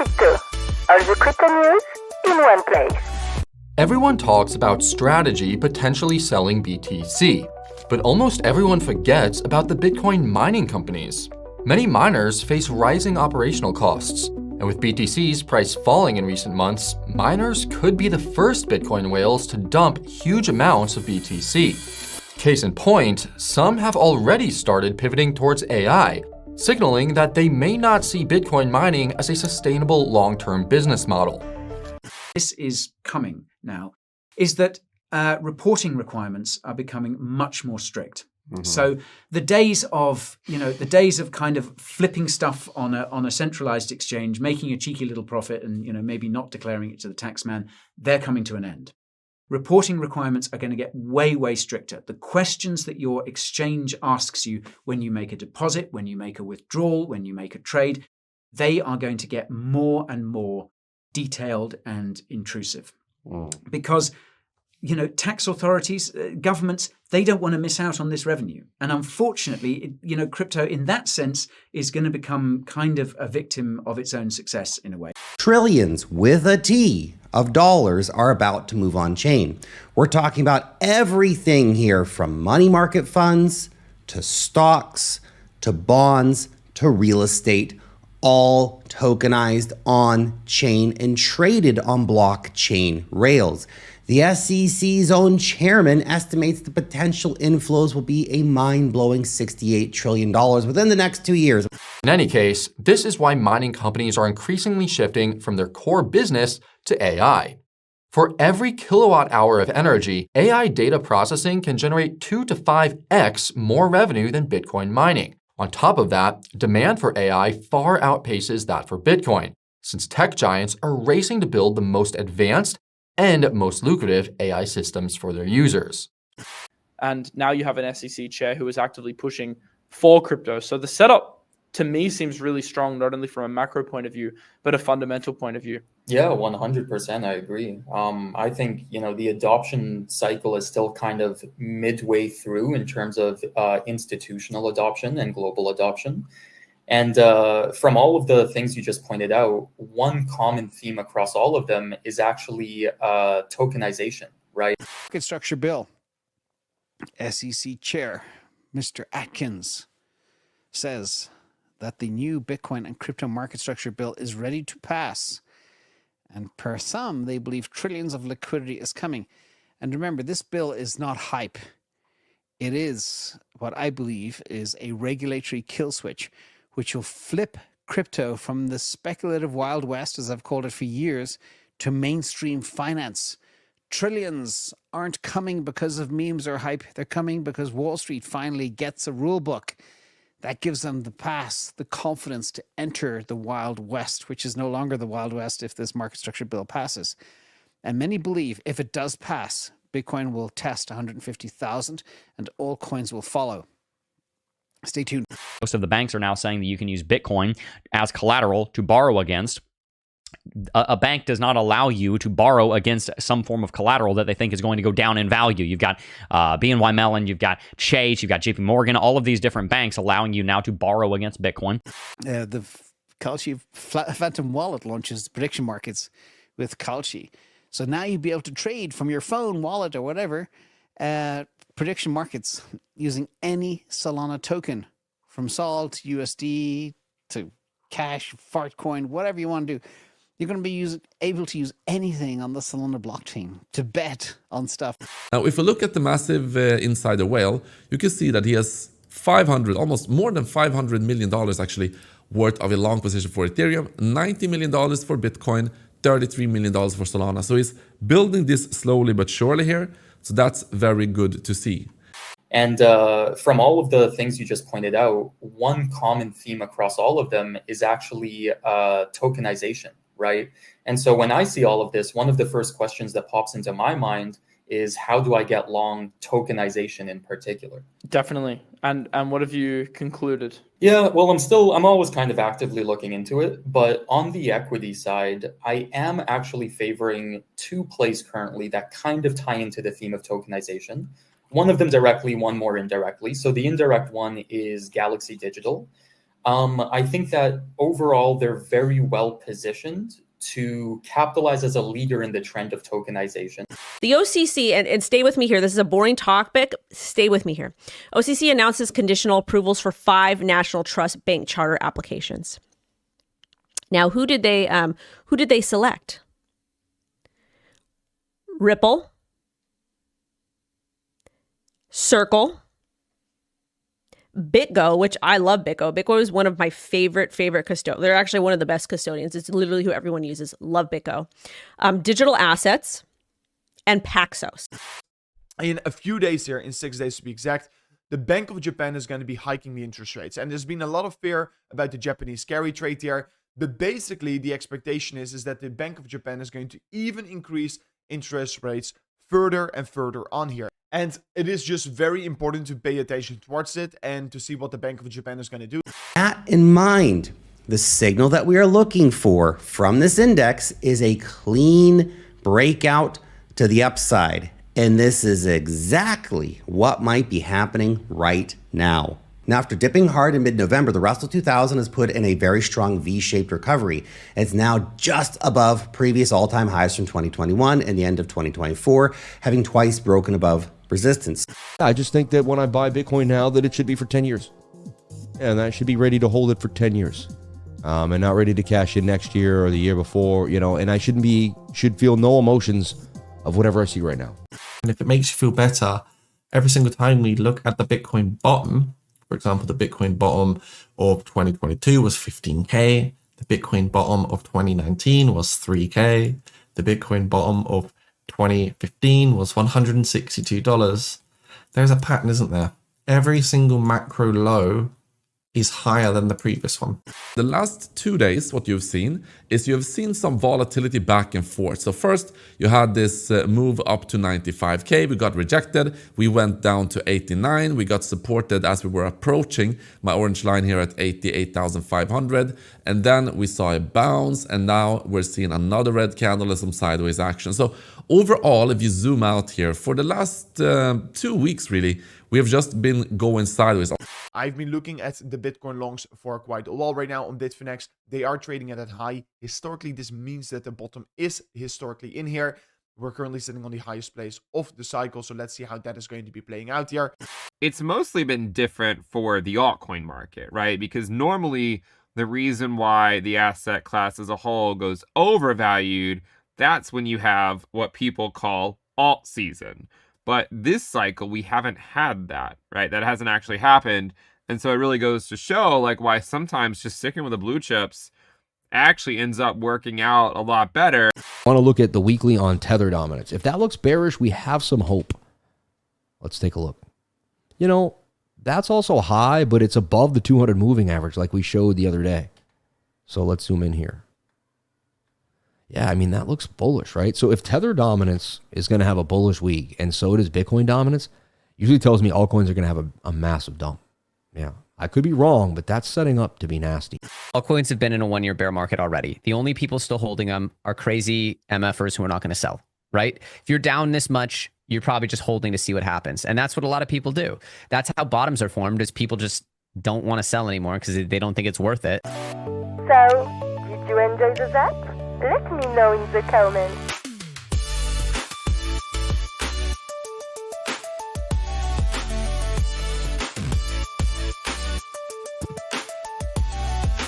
Crypto. All the crypto news in one place. Everyone talks about strategy potentially selling BTC, but almost everyone forgets about the Bitcoin mining companies. Many miners face rising operational costs, and with BTC's price falling in recent months, miners could be the first Bitcoin whales to dump huge amounts of BTC. Case in point, some have already started pivoting towards AI, signaling that they may not see Bitcoin mining as a sustainable long-term business model. This is coming now, is that reporting requirements are becoming much more strict. Mm-hmm. So the days of kind of flipping stuff on a centralized exchange, making a cheeky little profit and maybe not declaring it to the tax man, they're coming to an end. Reporting requirements are going to get way, way stricter. The questions that your exchange asks you when you make a deposit, when you make a withdrawal, when you make a trade, they are going to get more and more detailed and intrusive. Because, tax authorities, governments, they don't want to miss out on this revenue. And unfortunately, crypto in that sense is going to become kind of a victim of its own success in a way. Trillions with a T of dollars are about to move on chain. We're talking about everything here from money market funds to stocks to bonds to real estate, all tokenized on chain and traded on blockchain rails. The SEC's own chairman estimates the potential inflows will be a mind-blowing $68 trillion within the next 2 years. In any case, this is why mining companies are increasingly shifting from their core business to AI. For every kilowatt hour of energy, AI data processing can generate 2 to 5x more revenue than Bitcoin mining. On top of that, demand for AI far outpaces that for Bitcoin, since tech giants are racing to build the most advanced and most lucrative AI systems for their users. And now you have an SEC chair who is actively pushing for crypto. So the setup to me seems really strong, not only from a macro point of view, but a fundamental point of view. Yeah, 100%. I agree. I think, the adoption cycle is still kind of midway through in terms of institutional adoption and global adoption. And from all of the things you just pointed out, one common theme across all of them is actually tokenization, right? Market structure bill. SEC chair, Mr. Atkins, says that the new Bitcoin and crypto market structure bill is ready to pass. And per some, they believe trillions of liquidity is coming. And remember, this bill is not hype. It is what I believe is a regulatory kill switch, which will flip crypto from the speculative Wild West, as I've called it for years, to mainstream finance. Trillions aren't coming because of memes or hype. They're coming because Wall Street finally gets a rule book that gives them the pass, the confidence to enter the Wild West, which is no longer the Wild West if this market structure bill passes. And many believe if it does pass, Bitcoin will test 150,000 and altcoins will follow. Stay tuned. Most of the banks are now saying that you can use Bitcoin as collateral to borrow against. A bank does not allow you to borrow against some form of collateral that they think is going to go down in value. You've got BNY Mellon, you've got Chase, you've got JP Morgan, all of these different banks allowing you now to borrow against Bitcoin. The Kalshi Phantom Wallet launches prediction markets with Kalshi. So now you'll be able to trade from your phone, wallet, or whatever, prediction markets using any Solana token, from Sol to USD to Cash, Fartcoin, whatever you want to do. You're going to be able to use anything on the Solana blockchain to bet on stuff. Now, if we look at the massive insider whale, you can see that he has almost more than $500 million actually worth of a long position for Ethereum, $90 million for Bitcoin, $33 million for Solana. So he's building this slowly but surely here. So that's very good to see. And from all of the things you just pointed out, one common theme across all of them is actually tokenization, right? And so when I see all of this, one of the first questions that pops into my mind is, how do I get long tokenization in particular? Definitely. And what have you concluded? Yeah, well, I'm always kind of actively looking into it, but on the equity side, I am actually favoring two plays currently that kind of tie into the theme of tokenization. One of them directly, one more indirectly. So the indirect one is Galaxy Digital. I think that overall they're very well positioned to capitalize as a leader in the trend of tokenization. The OCC, and stay with me here, this is a boring topic, stay with me here. OCC announces conditional approvals for 5 national trust bank charter applications. Now, who did they select? Ripple, Circle, BitGo, which I love BitGo. BitGo is one of my favorite custodians. They're actually one of the best custodians. It's literally who everyone uses. Love BitGo. Digital Assets and Paxos. In a few days here, in 6 days to be exact, the Bank of Japan is going to be hiking the interest rates. And there's been a lot of fear about the Japanese carry trade here. But basically, the expectation is that the Bank of Japan is going to even increase interest rates further and further on here. And it is just very important to pay attention towards it and to see what the Bank of Japan is going to do. That in mind, the signal that we are looking for from this index is a clean breakout to the upside. And this is exactly what might be happening right now. Now, after dipping hard in mid-November, the Russell 2000 has put in a very strong V-shaped recovery. It's now just above previous all-time highs from 2021 and the end of 2024, having twice broken above resistance. I just think that when I buy Bitcoin now, that it should be for 10 years. And I should be ready to hold it for 10 years. And not ready to cash in next year or the year before, and I should feel no emotions of whatever I see right now. And if it makes you feel better, every single time we look at the Bitcoin bottom, for example, the Bitcoin bottom of 2022 was 15K. The Bitcoin bottom of 2019 was 3K. The Bitcoin bottom of 2015 was $162. There's a pattern, isn't there? Every single macro low is higher than the previous one. The last 2 days, what you've seen is you've seen some volatility back and forth. So first, you had this move up to 95K. We got rejected. We went down to 89. We got supported as we were approaching my orange line here at 88,500. And then we saw a bounce. And now we're seeing another red candle and some sideways action. So overall, if you zoom out here, for the last 2 weeks, really, we have just been going sideways. I've been looking at the Bitcoin longs for quite a while right now on Bitfinex. They are trading at that high. Historically, this means that the bottom is historically in here. We're currently sitting on the highest place of the cycle. So let's see how that is going to be playing out here. It's mostly been different for the altcoin market, right? Because normally the reason why the asset class as a whole goes overvalued, that's when you have what people call alt season. But this cycle, we haven't had that, right? That hasn't actually happened. And so it really goes to show why sometimes just sticking with the blue chips actually ends up working out a lot better. I want to look at the weekly on Tether dominance. If that looks bearish, we have some hope. Let's take a look. That's also high, but it's above the 200 moving average like we showed the other day. So let's zoom in here. Yeah, that looks bullish, right? So if Tether dominance is going to have a bullish week, and so does Bitcoin dominance, usually tells me altcoins are going to have a massive dump. Yeah, I could be wrong, but that's setting up to be nasty. Altcoins have been in a 1-year bear market already. The only people still holding them are crazy MFers who are not going to sell, right? If you're down this much, you're probably just holding to see what happens. And that's what a lot of people do. That's how bottoms are formed, is people just don't want to sell anymore because they don't think it's worth it. So, did you enjoy the zap? Let me know in the comments.